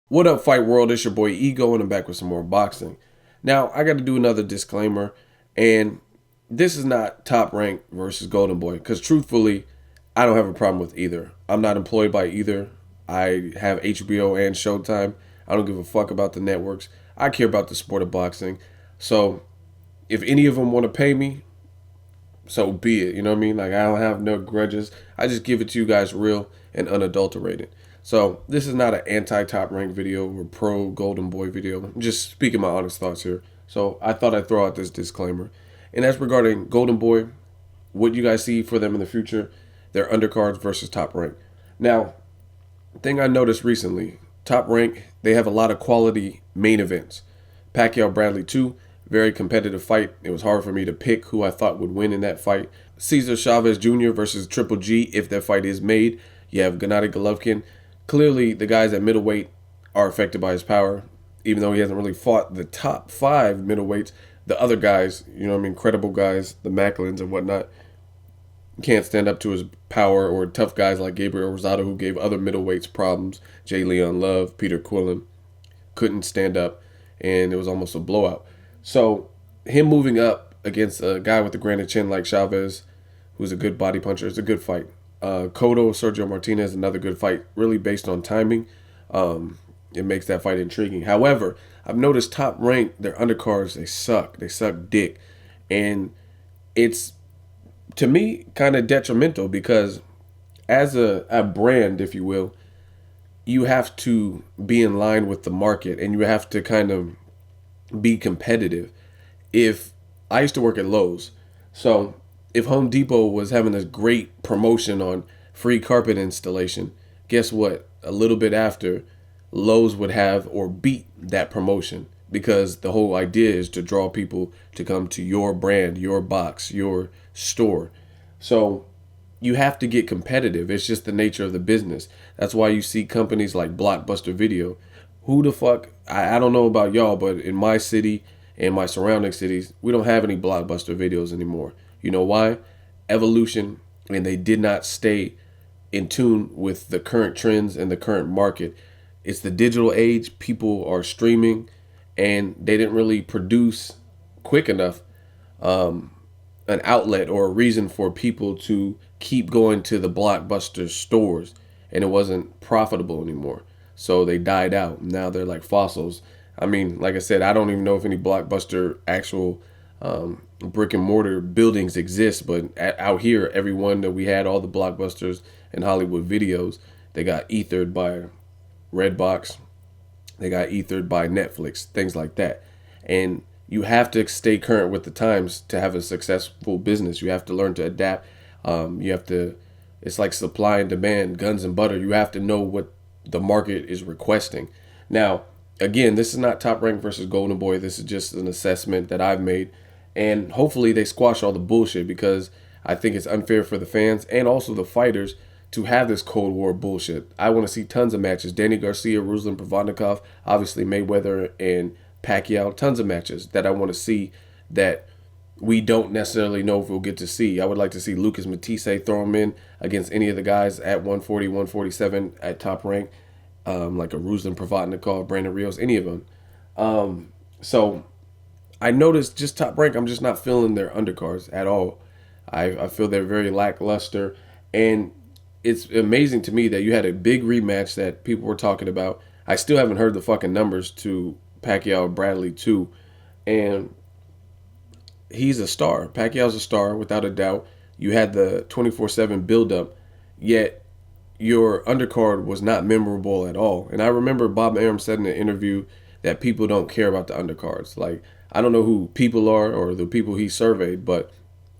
What up, Fight World? It's your boy Ego, and I'm back with some more boxing. Now, I got to do another disclaimer, and this is not Top Rank versus Golden Boy, because truthfully, I don't have a problem with either. I'm not employed by either. I have HBO and Showtime. I don't give a fuck about the networks. I care about the sport of boxing. So, if any of them want to pay me, so be it. You know what I mean? Like, I don't have no grudges. I just give it to you guys real and unadulterated. So this is not an anti-top rank video or pro Golden Boy video. I'm just speaking my honest thoughts here. So I thought I'd throw out this disclaimer. And that's regarding Golden Boy, what you guys see for them in the future, their undercards versus top rank. Now, thing I noticed recently, top rank, they have a lot of quality main events. Pacquiao Bradley 2, very competitive fight. It was hard for me to pick who I thought would win in that fight. Cesar Chavez Jr. versus Triple G, if that fight is made. You have Gennady Golovkin. Clearly, the guys at middleweight are affected by his power, even though he hasn't really fought the top five middleweights. The other guys, you know what I mean, credible guys, the Macklins and whatnot, can't stand up to his power, or tough guys like Gabriel Rosado, who gave other middleweights problems. Jay Leon Love, Peter Quillen, couldn't stand up, and it was almost a blowout. So, him moving up against a guy with a granite chin like Chavez, who's a good body puncher, is a good fight. Cotto, Sergio Martinez, another good fight, really based on timing. It makes that fight intriguing. However, I've noticed Top Rank, their undercards, they suck. They suck dick. And it's, to me, kind of detrimental because as a brand, if you will, you have to be in line with the market and you have to kind of be competitive. If I used to work at Lowe's, so if Home Depot was having this great promotion on free carpet installation, guess what? A little bit after, Lowe's would have or beat that promotion, because the whole idea is to draw people to come to your brand, your box, your store. So you have to get competitive. It's just the nature of the business. That's why you see companies like Blockbuster Video. Who the fuck? I don't know about y'all, but in my city and my surrounding cities, we don't have any Blockbuster Videos anymore. You know why? Evolution, and they did not stay in tune with the current trends and the current market. It's the digital age. People are streaming, and they didn't really produce quick enough an outlet or a reason for people to keep going to the Blockbuster stores, and it wasn't profitable anymore. So they died out. Now they're like fossils. I mean, like I said, I don't even know if any Blockbuster actual brick and mortar buildings exist, but out here, everyone that we had, all the Blockbusters and Hollywood Videos, they got ethered by Redbox, they got ethered by Netflix, things like that. And you have to stay current with the times to have a successful business. You have to learn to adapt. You have to, it's like supply and demand, guns and butter. You have to know what the market is requesting. Now, again, this is not Top Rank versus Golden Boy. This is just an assessment that I've made. And hopefully they squash all the bullshit, because I think it's unfair for the fans and also the fighters to have this Cold War bullshit. I want to see tons of matches. Danny Garcia, Ruslan Provodnikov, obviously Mayweather and Pacquiao, tons of matches that I want to see that we don't necessarily know if we'll get to see. I would like to see Lucas Matisse throw him in against any of the guys at 140, 147 at Top Rank, like a Ruslan Provodnikov, Brandon Rios, any of them. So I noticed just Top Rank, I'm just not feeling their undercards at all. I feel they're very lackluster, and it's amazing to me that you had a big rematch that people were talking about. I still haven't heard the fucking numbers to Pacquiao Bradley 2, and he's a star. Pacquiao's a star, without a doubt. You had the 24/7 build-up, yet your undercard was not memorable at all. And I remember Bob Arum said in an interview that people don't care about the undercards. Like, I don't know who people are or the people he surveyed, but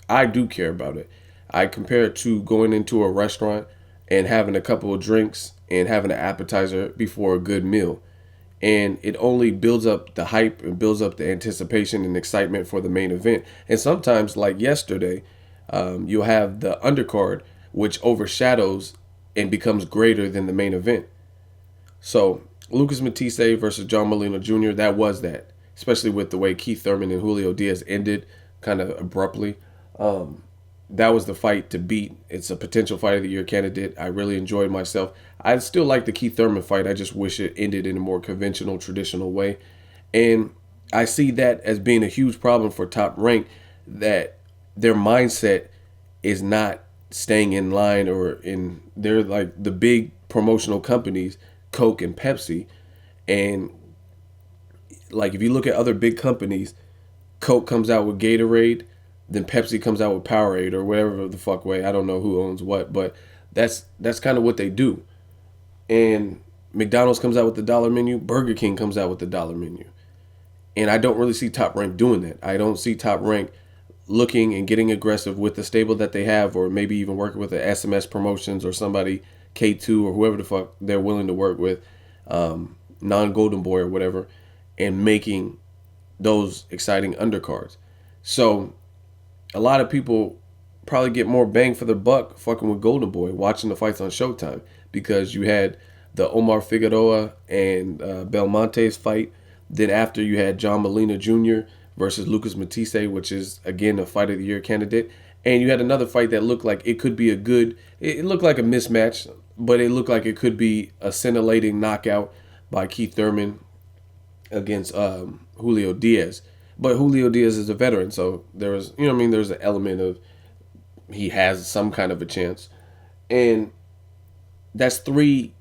I do care about it. I compare it to going into a restaurant and having a couple of drinks and having an appetizer before a good meal. And it only builds up the hype and builds up the anticipation and excitement for the main event. And sometimes, like yesterday, you'll have the undercard, which overshadows and becomes greater than the main event. So Lucas Matisse versus John Molina Jr., that was that, especially with the way Keith Thurman and Julio Diaz ended kind of abruptly. that was the fight to beat. It's a potential fight of the year candidate. I really enjoyed myself. I still like the Keith Thurman fight. I just wish it ended in a more conventional, traditional way. And I see that as being a huge problem for Top Rank, that their mindset is not staying in line, or in, they're like the big promotional companies, Coke and Pepsi. And like if you look at other big companies, Coke comes out with Gatorade, then Pepsi comes out with Powerade or whatever the fuck way. I don't know who owns what, but that's kind of what they do. And McDonald's comes out with the dollar menu, Burger King comes out with the dollar menu. And I don't really see Top Rank doing that. I don't see Top Rank looking and getting aggressive with the stable that they have, or maybe even working with the SMS Promotions or somebody, K2 or whoever the fuck they're willing to work with, non Golden Boy or whatever, and making those exciting undercards. So a lot of people probably get more bang for their buck fucking with Golden Boy, watching the fights on Showtime, because you had the Omar Figueroa and Belmonte's fight. Then after, you had John Molina Jr. versus Lucas Matisse, which is again a fight of the year candidate. And you had another fight that looked like it could be a good, it looked like a mismatch, but it looked like it could be a scintillating knockout by Keith Thurman against Julio Diaz. But Julio Diaz is a veteran, so there was, you know what I mean, there's an element of he has some kind of a chance. And that's three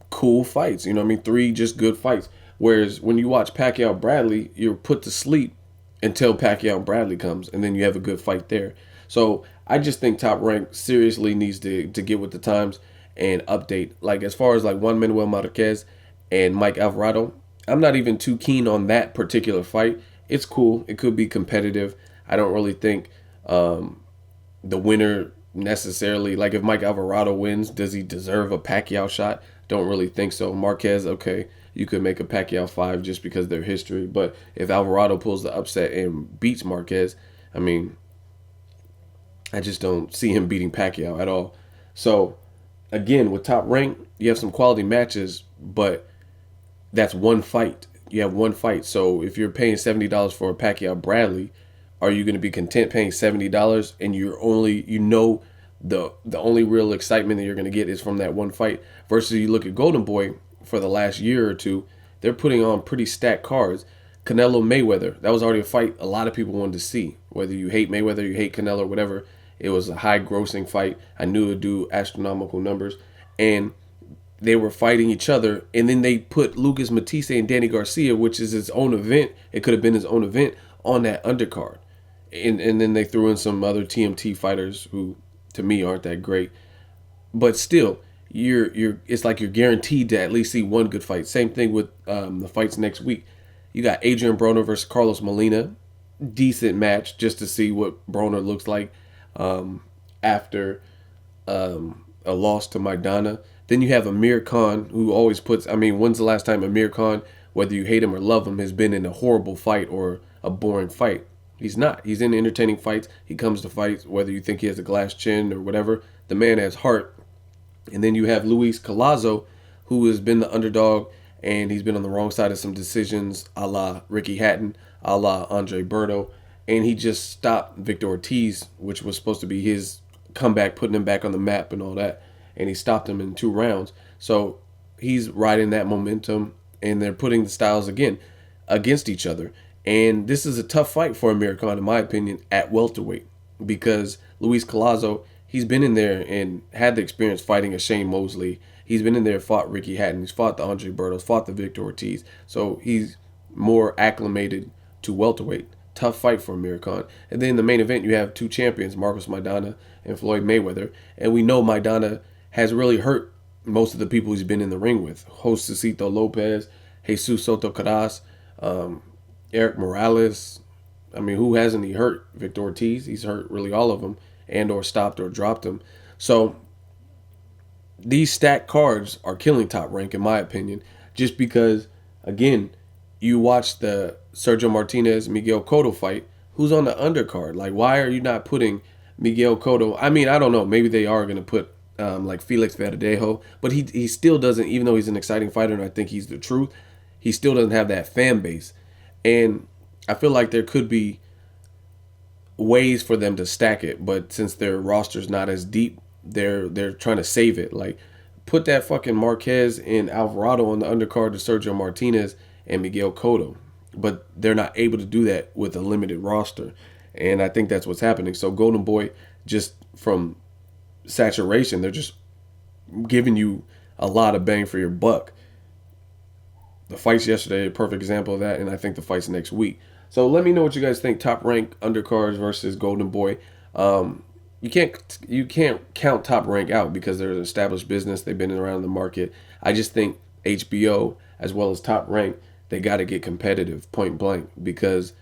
cool fights, you know what I mean? Three just good fights. Whereas when you watch Pacquiao Bradley, you're put to sleep until Pacquiao and Bradley comes, and then you have a good fight there. So I just think Top Rank seriously needs to get with the times and update. Like as far as like Juan Manuel Marquez and Mike Alvarado, I'm not even too keen on that particular fight. It's cool. It could be competitive. I don't really think the winner necessarily, like if Mike Alvarado wins, does he deserve a Pacquiao shot? Don't really think so. Marquez, okay, you could make a Pacquiao 5 just because of their history. But if Alvarado pulls the upset and beats Marquez, I mean, I just don't see him beating Pacquiao at all. So, again, with Top Rank, you have some quality matches, but that's one fight. You have one fight. So if you're paying $70 for a Pacquiao Bradley, are you going to be content paying $70 and you're only, you know, the only real excitement that you're going to get is from that one fight? Versus you look at Golden Boy for the last year or two, they're putting on pretty stacked cards. Canelo Mayweather, that was already a fight a lot of people wanted to see. Whether you hate Mayweather, you hate Canelo, or whatever, it was a high grossing fight. I knew it would do astronomical numbers. And they were fighting each other, and then they put Lucas Matisse and Danny Garcia, which is his own event. It could have been his own event on that undercard. And then they threw in some other TMT fighters who, to me, aren't that great. But still, you're it's like you're guaranteed to at least see one good fight. Same thing with the fights next week. You got Adrian Broner versus Carlos Molina. Decent match just to see what Broner looks like after a loss to Maidana. Then you have Amir Khan, who always puts, I mean, when's the last time Amir Khan, whether you hate him or love him, has been in a horrible fight or a boring fight? He's not. He's in entertaining fights. He comes to fights, whether you think he has a glass chin or whatever. The man has heart. And then you have Luis Collazo, who has been the underdog, and he's been on the wrong side of some decisions, a la Ricky Hatton, a la Andre Berto. And he just stopped Victor Ortiz, which was supposed to be his comeback, putting him back on the map and all that. And he stopped him in 2 rounds. So he's riding that momentum, and they're putting the styles again against each other. And this is a tough fight for Amir Khan, in my opinion, at welterweight, because Luis Collazo, he's been in there and had the experience fighting a Shane Mosley. He's been in there, fought Ricky Hatton. He's fought the Andre Bertos, fought the Victor Ortiz. So he's more acclimated to welterweight. Tough fight for Amir Khan. And then in the main event, you have 2 champions, Marcos Maidana and Floyd Mayweather. And we know Maidana has really hurt most of the people he's been in the ring with. Josecito Lopez, Jesus Soto Caras, Eric Morales. I mean, who hasn't he hurt? Victor Ortiz, he's hurt really all of them, and or stopped or dropped them. So these stacked cards are killing Top Rank, in my opinion, just because, again, you watch the Sergio Martinez Miguel Cotto fight. Who's on the undercard? Like, why are you not putting Miguel Cotto? I mean, I don't know. Maybe they are going to put like Felix Verdejo, but he still doesn't, even though he's an exciting fighter and I think he's the truth, he still doesn't have that fan base. And I feel like there could be ways for them to stack it, but since their roster's not as deep, they're trying to save it. Like, put that fucking Marquez and Alvarado on the undercard to Sergio Martinez and Miguel Cotto, but they're not able to do that with a limited roster, and I think that's what's happening. So Golden Boy, just from saturation, they're just giving you a lot of bang for your buck. The fights yesterday, a perfect example of that, and I think the fights next week. So let me know what you guys think. Top Rank Undercards versus Golden Boy. You can't count Top Rank out because they're an established business. They've been around the market. I just think HBO as well as Top Rank, they got to get competitive, point blank, because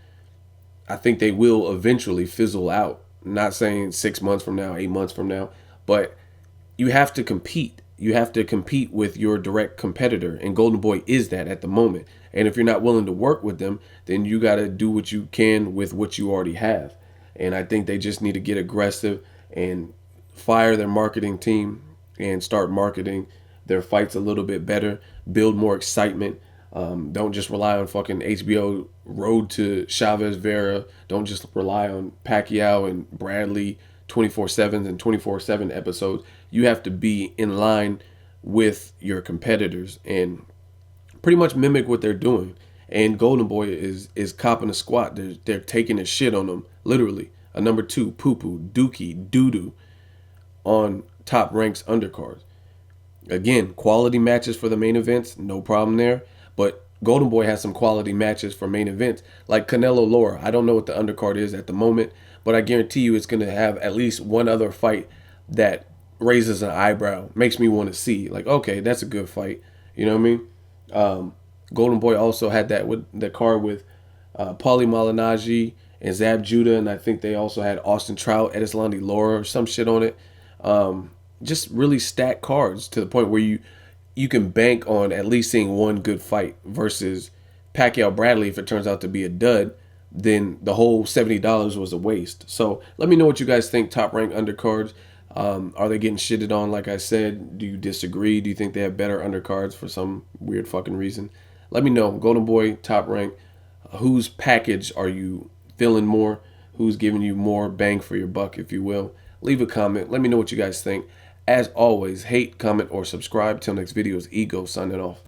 I think they will eventually fizzle out. I'm not saying 6 months from now, 8 months from now, but you have to compete. You have to compete with your direct competitor, and Golden Boy is that at the moment. And if you're not willing to work with them, then you got to do what you can with what you already have. And I think they just need to get aggressive and fire their marketing team and start marketing their fights a little bit better, build more excitement. Don't just rely on fucking HBO Road to Chavez Vera. Don't just rely on Pacquiao and Bradley 24/7 and 24/7 episodes. You have to be in line with your competitors and pretty much mimic what they're doing. And Golden Boy is copping a squat. They're taking a shit on them, literally. A number 2, poo poo, dookie, doo doo on Top Ranks undercards. Again, quality matches for the main events, no problem there. But Golden Boy has some quality matches for main events, like Canelo Lara. I don't know what the undercard is at the moment, but I guarantee you it's going to have at least one other fight that raises an eyebrow, makes me want to see. Like, okay, that's a good fight. You know what I mean? Golden Boy also had that with the card with Paulie Malignaggi and Zab Judah, and I think they also had Austin Trout, Edislandi Lara, or some shit on it. Just really stacked cards to the point where you can bank on at least seeing one good fight versus Pacquiao Bradley. If it turns out to be a dud, then the whole $70 was a waste. So let me know what you guys think. Top Rank undercards. Are they getting shitted on? Like I said, do you disagree? Do you think they have better undercards for some weird fucking reason? Let me know. Golden Boy, Top Rank. Whose package are you feeling more? Who's giving you more bang for your buck, if you will? Leave a comment. Let me know what you guys think. As always, hate, comment, or subscribe. Till next video is Ego signing off.